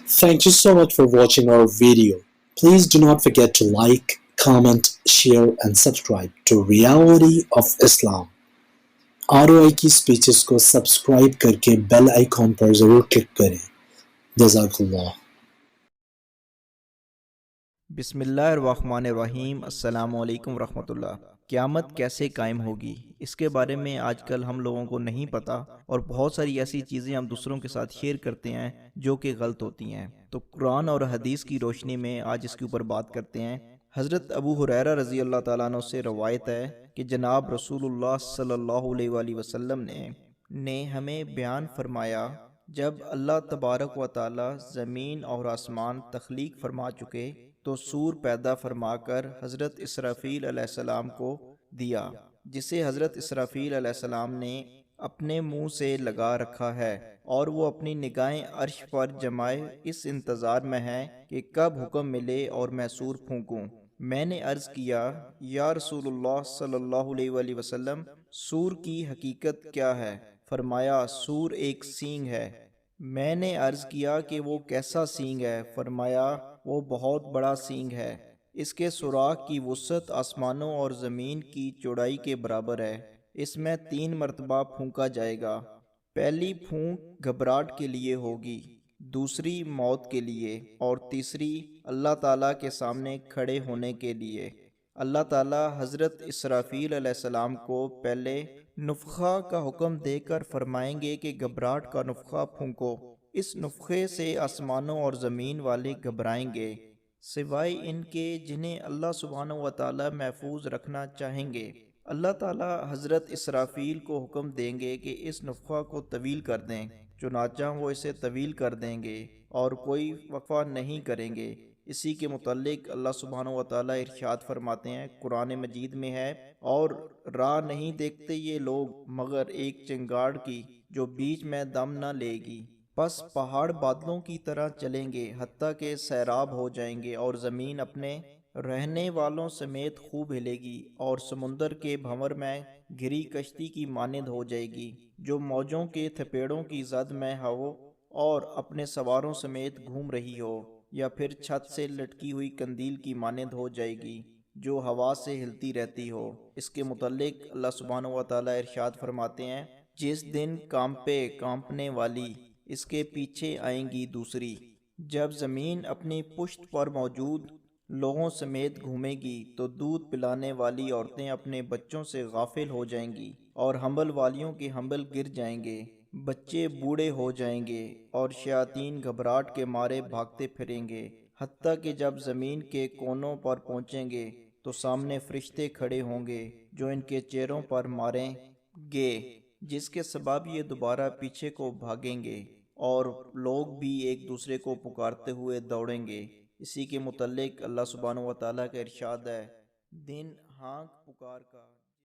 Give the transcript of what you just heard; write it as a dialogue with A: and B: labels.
A: Thank you so much for watching our video. Please do not forget to like, comment, share and subscribe to Reality of Islam. ROI की speeches को subscribe करके bell icon पर जरूर click करें। जज़ाकल्लाह।
B: बिस्मिल्लाहिर्रहमानिर्रहीम। अस्सलामु अलैकुम रहमतुल्लाह। क़यामत कैसे कायम होगी, इसके बारे में आजकल हम लोगों को नहीं पता, और बहुत सारी ऐसी चीज़ें हम दूसरों के साथ शेयर करते हैं जो कि गलत होती हैं। तो कुरान और हदीस की रोशनी में आज इसके ऊपर बात करते हैं। हज़रत अबू हुरैरा रज़ी अल्लाह ताला अन्हु से रवायत है कि जनाब रसूलुल्लाह सल्लल्लाहु अलैहि वसल्लम ने हमें बयान फरमाया, जब अल्लाह तबारक व ताला ज़मीन और आसमान तख्लीक फरमा चुके तो सूर पैदा फरमाकर हज़रत इसराफील अलैहिस्सलाम को दिया, जिसे हज़रत इसराफील अलैहिस्सलाम ने अपने मुंह से लगा रखा है, और वो अपनी निगाहें अर्श पर जमाए इस इंतज़ार में है कि कब हुक्म मिले और मैं सूर फूंकूं। मैंने अर्ज़ किया, या रसूलुल्लाह सल्लल्लाहु अलैहि वसल्लम, सूर की हकीकत क्या है? फरमाया, सूर एक सींग है। मैंने अर्ज़ किया कि वो कैसा सींग है? फरमाया, वो बहुत बड़ा सींग है, इसके सुराख की वुसअत आसमानों और ज़मीन की चौड़ाई के बराबर है। इसमें 3 मरतबा फूंका जाएगा। पहली फूंक घबराहट के लिए होगी, दूसरी मौत के लिए, और तीसरी अल्लाह ताला के सामने खड़े होने के लिए। अल्लाह ताला हज़रत इसराफील अलैहिस्सलाम को पहले नुफ़ख़ा का हुक्म देकर फरमाएंगे कि घबराहट का नुफ़ख़ा फूंको। इस नुफ़ख़े से आसमानों और ज़मीन वाले घबराएंगे, सिवाय इनके जिन्हें अल्लाह सुब्हानहू व तआला महफूज रखना चाहेंगे। अल्लाह ताला हज़रत इसराफील को हुक्म देंगे कि इस नुफ़ख़ा को तवील कर दें, चुनाचा वो इसे तवील कर देंगे और कोई वक़फ़ा नहीं करेंगे। इसी के मुतल्लिक़ अल्लाह सुब्हानहू व तआला इरशाद फरमाते हैं, कुरान मजीद में है, और राह नहीं देखते ये लोग मगर एक चिंगाड़ की जो बीच में दम न लेगी। बस पहाड़ बादलों की तरह चलेंगे हत्ता के सैराब हो जाएंगे, और ज़मीन अपने रहने वालों समेत खूब हिलेगी, और समुंदर के भंवर में घिरी कश्ती की मानद हो जाएगी जो मौजों के थपेड़ों की जद में हो और अपने सवारों समेत घूम रही हो, या फिर छत से लटकी हुई कंदील की मानद हो जाएगी जो हवा से हिलती रहती हो। इसके मुतल्लिक अल्लाह सुब्हानहू व तआला इरशाद फरमाते हैं, जिस दिन कांपने वाली इसके पीछे आएंगी दूसरी। जब ज़मीन अपनी पुश्त पर मौजूद लोगों समेत घूमेगी तो दूध पिलाने वाली औरतें अपने बच्चों से गाफिल हो जाएंगी, और हम्बल वालियों के हम्बल गिर जाएंगे, बच्चे बूढ़े हो जाएंगे, और शयातीन घबराहट के मारे भागते फिरेंगे, हत्ता कि जब ज़मीन के कोनों पर पहुँचेंगे तो सामने फरिश्ते खड़े होंगे जो इनके चेहरों पर मारेंगे, जिसके सबब ये दोबारा पीछे को भागेंगे, और लोग भी एक दूसरे को पुकारते हुए दौड़ेंगे। इसी के मुतल्लिक अल्लाह सुब्हानहू व तआला का इरशाद है, दिन हाँक पुकार का